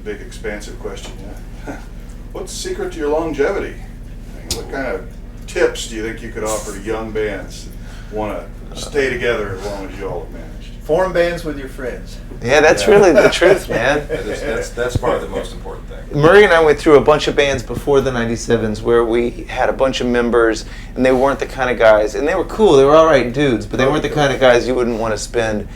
the big expansive question, yeah. What's the secret to your longevity? I mean, what kind of tips do you think you could offer to young bands that want to stay together as long as you all have managed? Form bands with your friends. Yeah, that's really the truth, man. That's probably the most important thing. Murray and I went through a bunch of bands before the 97's where we had a bunch of members and they weren't the kind of guys, and they were cool, they were all right dudes, but they weren't the kind of guys you wouldn't want to spend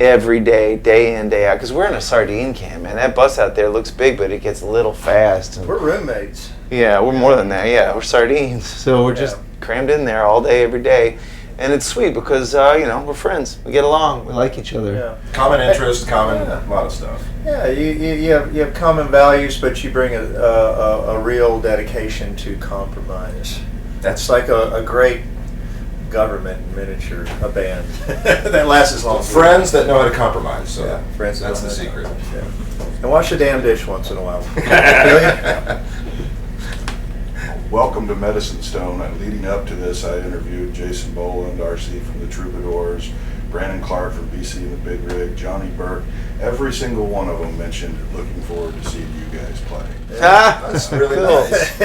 every day, day in, day out, because we're in a sardine can, man. That bus out there looks big, but it gets a little fast. And we're roommates. yeah, we're more than that. Yeah, we're sardines, so we're just crammed in there all day, every day. And it's sweet because, we're friends. We get along. We like each other. Yeah. Common interest, a lot of stuff. Yeah, you have common values, but you bring a real dedication to compromise. That's like a great government miniature, a band that lasts as long as friends that know how to compromise. So yeah, friends. That's the secret. Yeah. And wash the damn dish once in a while. Welcome to Medicine Stone. Leading up to this, I interviewed Jason Boland, RC from the Troubadours, Brandon Clark from BC and the Big Rig, Johnny Burke. Every single one of them mentioned looking forward to seeing you guys play. That's really nice.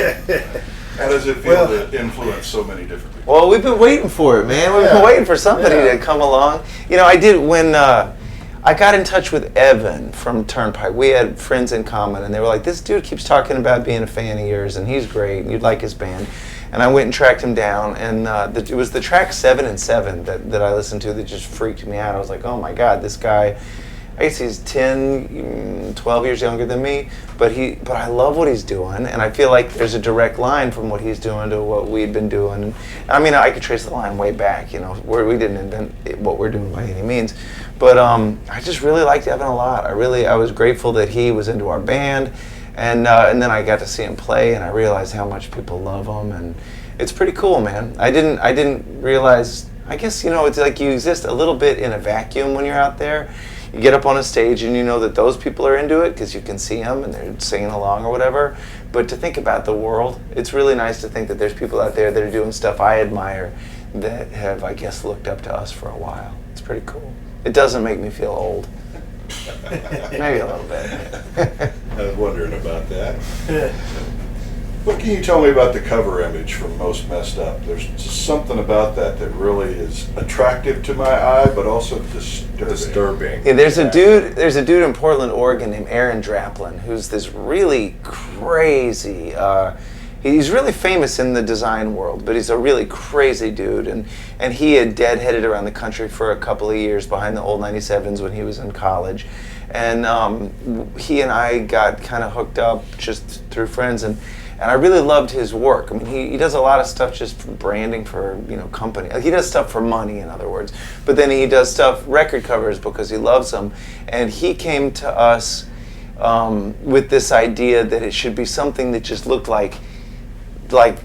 How does it feel to influence so many different people? Well, we've been waiting for it, man. We've been waiting for somebody to come along. I did when I got in touch with Evan from Turnpike. We had friends in common, and they were like, this dude keeps talking about being a fan of yours, and he's great, and you'd like his band. And I went and tracked him down, and it was the track 7 and 7 that I listened to that just freaked me out. I was like, oh my God, this guy, I guess he's 10, 12 years younger than me, but I love what he's doing, and I feel like there's a direct line from what he's doing to what we'd been doing. And I mean, I could trace the line way back, where we didn't invent what we're doing by any means. But I just really liked Evan a lot. I was grateful that he was into our band, and then I got to see him play, and I realized how much people love him, and it's pretty cool, man. I didn't realize. I guess it's like you exist a little bit in a vacuum when you're out there. You get up on a stage and you know that those people are into it because you can see them and they're singing along or whatever. But to think about the world, it's really nice to think that there's people out there that are doing stuff I admire that have, I guess, looked up to us for a while. It's pretty cool. It doesn't make me feel old. Maybe a little bit. I was wondering about that. What can you tell me about the cover image from Most Messed Up? There's just something about that really is attractive to my eye, but also disturbing. Yeah, there's a dude in Portland, Oregon named Aaron Draplin, who's this really crazy. He's really famous in the design world, but he's a really crazy dude, and he had deadheaded around the country for a couple of years behind the old 97's when he was in college, and he and I got kind of hooked up just through friends, and I really loved his work. I mean, he does a lot of stuff just for branding for, company. He does stuff for money, in other words. But then he does stuff, record covers, because he loves them. And he came to us with this idea that it should be something that just looked like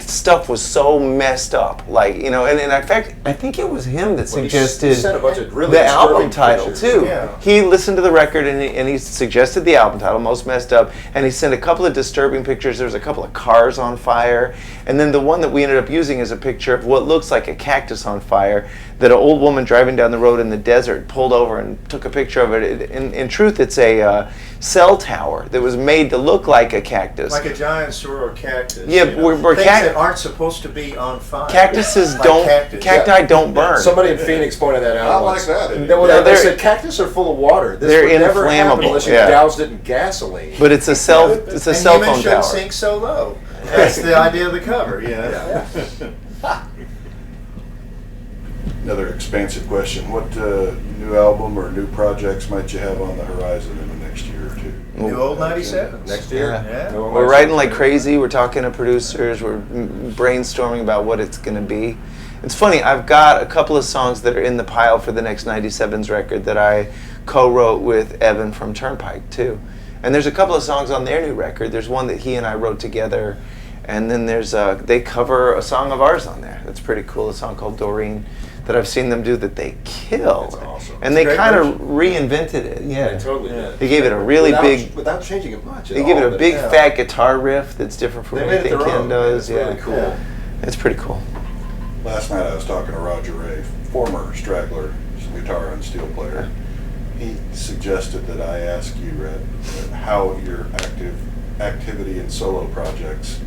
stuff was so messed up, and in fact, I think it was him that suggested he sent a bunch of really the album title pictures. too. Yeah. He listened to the record and he suggested the album title, Most Messed Up, and he sent a couple of disturbing pictures. There was a couple of cars on fire, and then the one that we ended up using is a picture of what looks like a cactus on fire that an old woman driving down the road in the desert pulled over and took a picture of it. In truth, it's a cell tower that was made to look like a cactus, like a giant soror cactus. Yeah, where things that aren't supposed to be on fire. Cactuses cacti don't burn. Somebody in Phoenix pointed that out. I once. like that. They said cactus are full of water. This they're would never happen inflammable, unless you yeah. doused it in gasoline. But it's a cell phone humans shouldn't tower. sink so low. That's the idea of the cover. Yeah. Another expansive question. What new album or new projects might you have on the horizon in the next year or two? New old 97's. Next year? Yeah. We're writing like crazy. We're talking to producers. We're brainstorming about what it's going to be. It's funny, I've got a couple of songs that are in the pile for the next 97's record that I co-wrote with Evan from Turnpike too. And there's a couple of songs on their new record. There's one that he and I wrote together, and then they cover a song of ours on there. That's pretty cool, a song called Doreen that I've seen them do that they killed. That's awesome. And they kind of reinvented it. Yeah. They totally did. They gave it a really big... Without changing it much. They give it a big fat guitar riff that's different from They made it anything their Ken own. does. It's really cool. Yeah. It's pretty cool. Last night I was talking to Roger Ray, former Straggler guitar and steel player. he suggested that I ask you, Red, how your activity in solo projects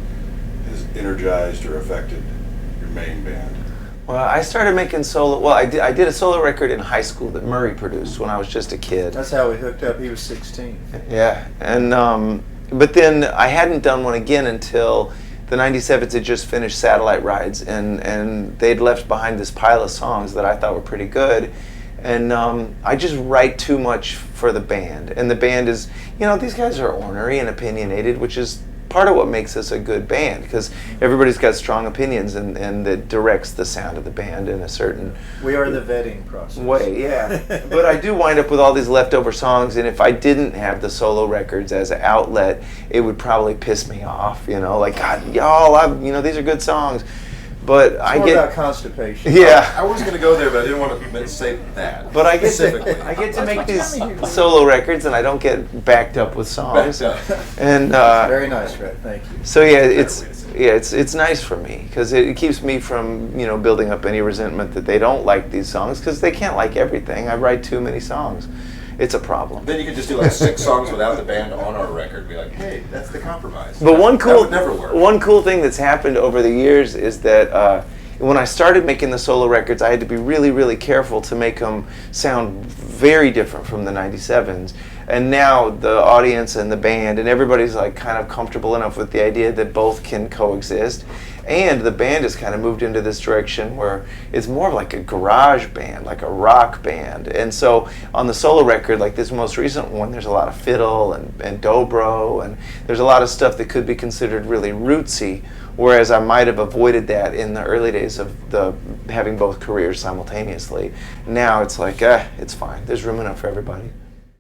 has energized or affected your main band. Well, I started making solo. Well, I did a solo record in high school that Murray produced when I was just a kid. That's how we hooked up. He was 16. Yeah, and but then I hadn't done one again until the 97's had just finished Satellite Rides, and they'd left behind this pile of songs that I thought were pretty good. And I just write too much for the band. And the band is, these guys are ornery and opinionated, which is part of what makes us a good band, because everybody's got strong opinions and that directs the sound of the band in a certain We are the vetting process. way, yeah. But I do wind up with all these leftover songs, and if I didn't have the solo records as an outlet, it would probably piss me off, like, God, y'all, these are good songs. But It's I more get about constipation. Yeah. I was going to go there, but I didn't want to say that. But I get specifically. to make these solo records, and I don't get backed up with songs. Backed up. And Very nice, Red. Thank you. so it's nice for me because it keeps me from building up any resentment that they don't like these songs, because they can't like everything. I write too many songs. It's a problem. Then you could just do like 6 songs without the band on our record. Be like, hey, that's the compromise. But That would never work. one cool thing that's happened over the years is that when I started making the solo records, I had to be really, really careful to make them sound very different from the 97's. And now the audience and the band and everybody's like kind of comfortable enough with the idea that both can coexist. And the band has kind of moved into this direction where it's more like a garage band, like a rock band. And so on the solo record, like this most recent one, there's a lot of fiddle and dobro, and there's a lot of stuff that could be considered really rootsy, whereas I might have avoided that in the early days of having both careers simultaneously. Now it's like, it's fine. There's room enough for everybody.